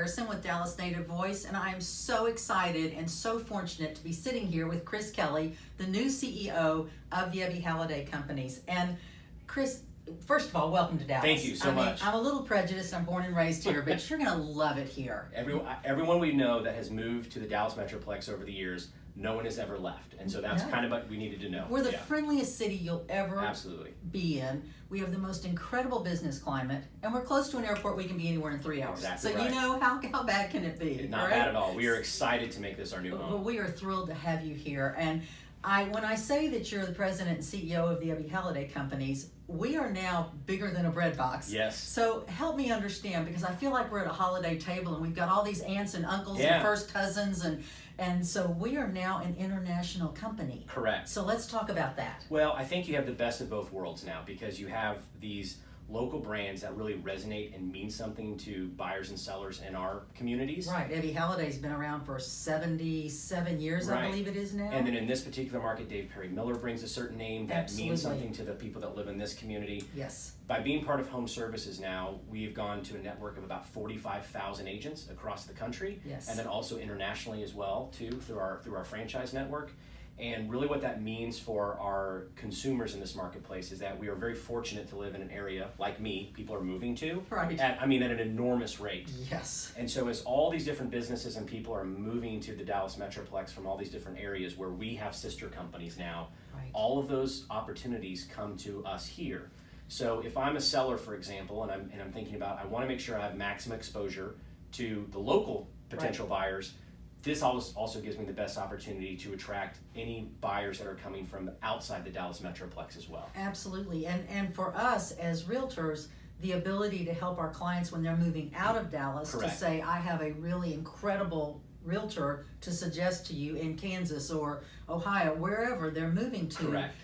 Harrison with Dallas Native Voice, and I am so excited and so fortunate to be sitting here with Chris Kelly, the new CEO of the Ebby Halliday Companies. And Chris, first of all, welcome to Dallas. Thank you so much. I'm a little prejudiced. I'm born and raised here, but you're going to love it here. Everyone we know that has moved to the Dallas Metroplex over the years, no one has ever left. And so that's kind of what we needed to know. We're the friendliest city you'll ever Absolutely. be in. We have the most incredible business climate, and we're close to an airport. We can be anywhere in 3 hours. Exactly so right. You know, how bad can it be? Not bad at all. We are excited to make this our new home. Well, we are thrilled to have you here. And when I say that you're the president and CEO of the Ebby Halliday Companies, we are now bigger than a bread box. Yes. So help me understand, because I feel like we're at a holiday table and we've got all these aunts and uncles and first cousins, and so we are now an international company. Correct. So let's talk about that. Well, I think you have the best of both worlds now, because you have these local brands that really resonate and mean something to buyers and sellers in our communities. Right. Ebby Halliday's been around for 77 years, right. I believe it is now. And then in this particular market, Dave Perry-Miller brings a certain name that means something to the people that live in this community. Yes. By being part of Home Services now, we've gone to a network of about 45,000 agents across the country. Yes. And then also internationally as well, too, through our franchise network. And really what that means for our consumers in this marketplace is that we are very fortunate to live in an area like me, people are moving to, right. at an enormous rate. Yes. And so as all these different businesses and people are moving to the Dallas Metroplex from all these different areas where we have sister companies now, right. all of those opportunities come to us here. So if I'm a seller, for example, and I'm thinking about, I want to make sure I have maximum exposure to the local potential right. buyers, this also gives me the best opportunity to attract any buyers that are coming from outside the Dallas Metroplex as well. Absolutely. And for us as realtors, the ability to help our clients when they're moving out of Dallas Correct. to say, I have a really incredible realtor to suggest to you in Kansas or Ohio, wherever they're moving to. Correct.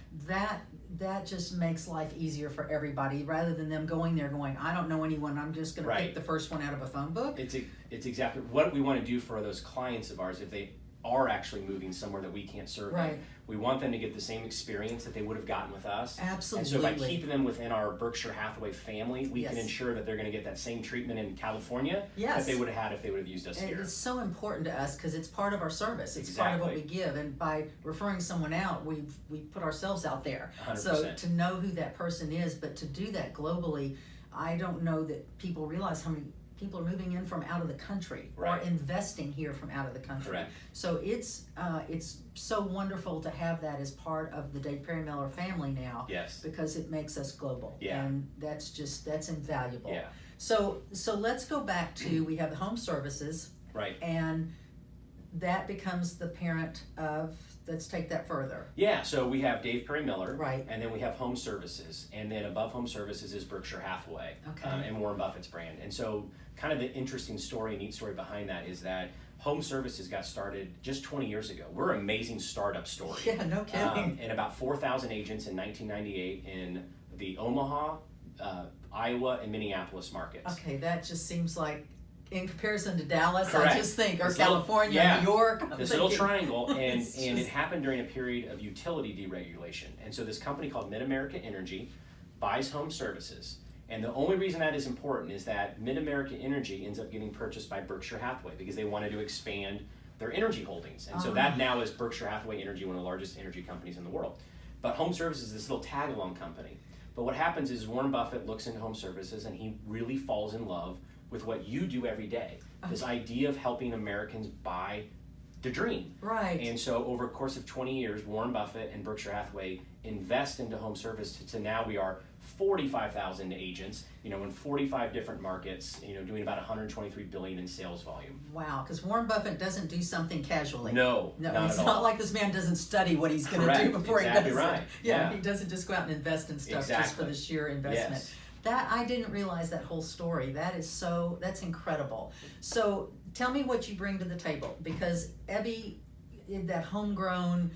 That just makes life easier for everybody, rather than them going there going, I don't know anyone, I'm just going to pick the first one out of a phone book. It's exactly what we want to do for those clients of ours if they are actually moving somewhere that we can't serve them. We want them to get the same experience that they would have gotten with us. Absolutely. And so by keeping them within our Berkshire Hathaway family, we can ensure that they're going to get that same treatment in California that they would have had if they would have used us here. It's so important to us because it's part of our service. It's part of what we give. And by referring someone out, we put ourselves out there. 100%. So to know who that person is, but to do that globally, I don't know that people realize how many people are moving in from out of the country or investing here from out of the country. Correct. So it's so wonderful to have that as part of the Dave Perry-Miller family now. Yes. Because it makes us global. Yeah. And that's invaluable. Yeah. So let's go back to, we have the Home Services. Right. And that becomes the parent of, let's take that further. Yeah, so we have Dave Perry-Miller, right. And then we have Home Services, and then above Home Services is Berkshire Hathaway, and Warren Buffett's brand. And so kind of the interesting story, neat story behind that is that Home Services got started just 20 years ago. We're an amazing startup story. Yeah, no kidding. And about 4,000 agents in 1998 in the Omaha, Iowa, and Minneapolis markets. Okay, that just seems like, in comparison to Dallas, Correct. I just think, or this California, little, New York. This little triangle, and it happened during a period of utility deregulation. And so this company called Mid-America Energy buys Home Services. And the only reason that is important is that Mid-America Energy ends up getting purchased by Berkshire Hathaway because they wanted to expand their energy holdings. And so that now is Berkshire Hathaway Energy, one of the largest energy companies in the world. But Home Services is this little tag-along company. But what happens is Warren Buffett looks into Home Services and he really falls in love with what you do every day. This idea of helping Americans buy the dream. Right. And so over a course of 20 years, Warren Buffett and Berkshire Hathaway invest into Home Service to now we are 45,000 agents, in 45 different markets, doing about $123 billion in sales volume. Wow, because Warren Buffett doesn't do something casually. No, it's not like this man doesn't study what he's going to do before he does right. it. Yeah, he doesn't just go out and invest in stuff just for the sheer investment. Yes. That, I didn't realize that whole story. That's incredible. So tell me what you bring to the table, because Ebby, that homegrown,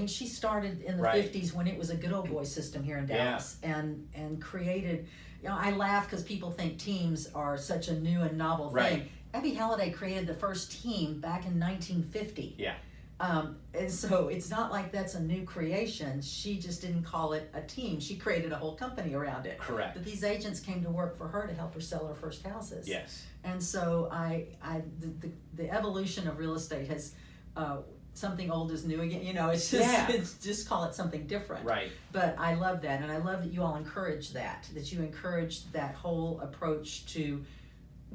she started in the 50s when it was a good old boy system here in Dallas, and created, I laugh because people think teams are such a new and novel thing. Ebby Halliday created the first team back in 1950. Yeah. And so it's not like that's a new creation. She just didn't call it a team. She created a whole company around it. Correct. But these agents came to work for her to help her sell her first houses. Yes. And so the evolution of real estate has, something old is new again. You know, it's just, it's just call it something different. Right. But I love that, and I love that you all encourage that you encourage that whole approach to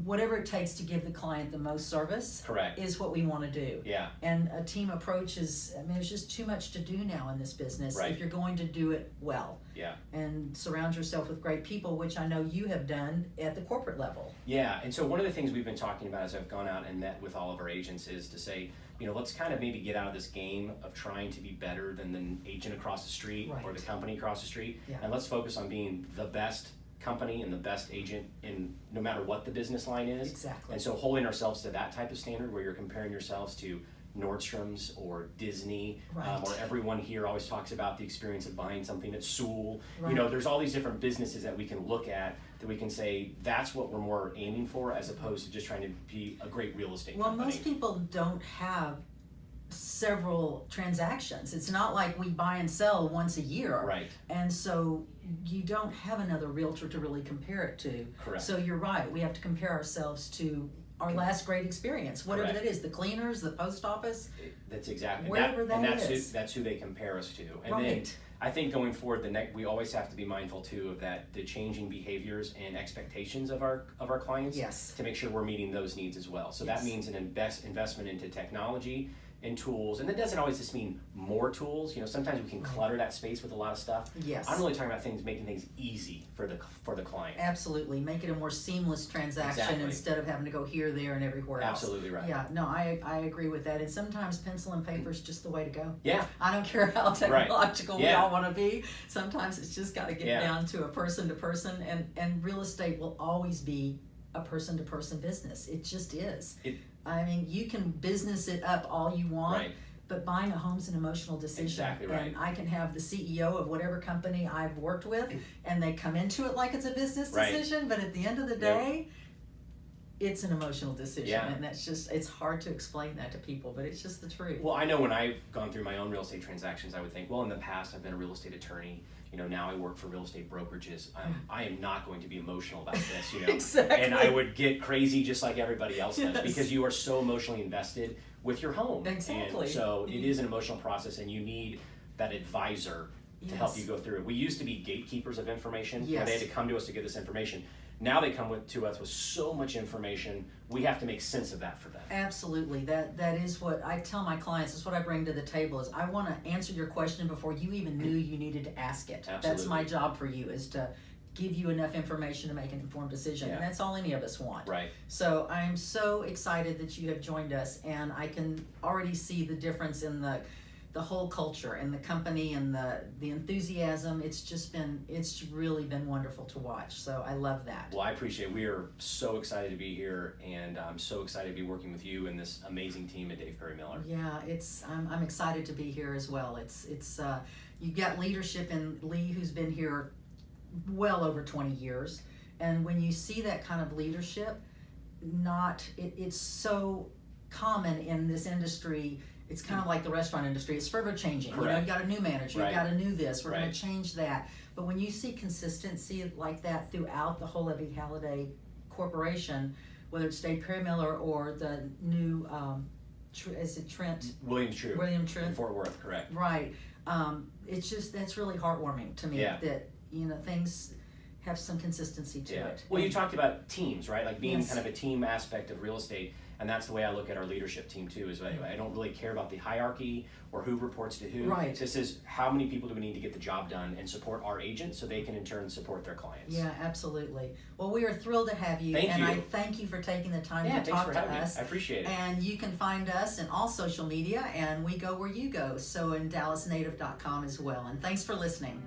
whatever it takes to give the client the most service. Correct. Is what we want to do. Yeah. And a team approach is, I mean, there's just too much to do now in this business Right. if you're going to do it well. Yeah. And surround yourself with great people, which I know you have done at the corporate level. Yeah, and so one of the things we've been talking about as I've gone out and met with all of our agents is to say, you know, let's kind of maybe get out of this game of trying to be better than the agent across the street Right. or the company across the street, Yeah. and let's focus on being the best company and the best agent in no matter what the business line is. Exactly. And so holding ourselves to that type of standard where you're comparing yourselves to Nordstrom's or Disney, Right. or everyone here always talks about the experience of buying something at Sewell. Right. You know, there's all these different businesses that we can look at that we can say that's what we're more aiming for as opposed to just trying to be a great real estate Well, company. most people don't have several transactions. It's not like we buy and sell once a year. Right. And so you don't have another realtor to really compare it to. Correct. So you're right. We have to compare ourselves to our last great experience, whatever Correct. that is, the cleaners, the post office. That's exactly Wherever that and is. that's who they compare us to. And then Right. I think going forward, we always have to be mindful too of that the changing behaviors and expectations of our clients. Yes. To make sure we're meeting those needs as well. So Yes. that means an investment into technology and tools, and that doesn't always just mean more tools. You know, sometimes we can clutter that space with a lot of stuff. Yes. I'm really talking about making things easy for the client. Absolutely. Make it a more seamless transaction Exactly. instead of having to go here, there, and everywhere else. Absolutely right. Yeah, no, I agree with that. And sometimes pencil and paper is just the way to go. Yeah. I don't care how technological we Yeah. all want to be. Sometimes it's just got to get Yeah. down to a person to person, and real estate will always be a person to person business. It just is. I mean, you can business it up all you want. Right. But buying a home's an emotional decision. Exactly right. And I can have the CEO of whatever company I've worked with, and they come into it like it's a business Right. decision, but at the end of the day, it's an emotional decision. Yeah. And that's just, it's hard to explain that to people, but it's just the truth. Well, I know when I've gone through my own real estate transactions, I would think, well, in the past I've been a real estate attorney. You know, now I work for real estate brokerages. I am not going to be emotional about this, you know. Exactly. And I would get crazy just like everybody else does Yes. because you are so emotionally invested with your home. Exactly. And so it is an emotional process and you need that advisor to help Yes. you go through it. We used to be gatekeepers of information where Yes. they had to come to us to get this information. Now they come to us with so much information, we have to make sense of that for them. Absolutely. That is what I tell my clients. It's what I bring to the table is I want to answer your question before you even knew you needed to ask it. That's Absolutely. my job for you, is to give you enough information to make an informed decision. Yeah. And that's all any of us want. Right. So I'm so excited that you have joined us, and I can already see the difference in the whole culture and the company and the enthusiasm. It's really been wonderful to watch. So I love that. Well, I appreciate it. We are so excited to be here, and I'm so excited to be working with you and this amazing team at Dave Perry-Miller. Yeah, I'm excited to be here as well. It's you got leadership in Lee, who's been here well over 20 years, and when you see that kind of leadership, it's so common in this industry. It's kind of like the restaurant industry. It's forever changing. Correct. You know, you got a new manager, Right. you got a new this. We're going Right. to change that. But when you see consistency like that throughout the whole Ebby Halliday Corporation, whether it's Dave Perry-Miller or the new, is it Trent? William Trew. William In Trent. Fort Worth, correct. Right. It's just, that's really heartwarming to me Yeah. that, you know, things have some consistency to Yeah. it. Well, you talked about teams, right? Like being Yes. kind of a team aspect of real estate, and that's the way I look at our leadership team too. Is I don't really care about the hierarchy or who reports to who. Right. This is how many people do we need to get the job done and support our agents so they can in turn support their clients. Yeah, absolutely. Well, we are thrilled to have you, Thank and you. I thank you for taking the time Yeah, to thanks talk for to having us. me. I appreciate it. And you can find us in all social media, and we go where you go, so in DallasNative.com as well. And thanks for listening.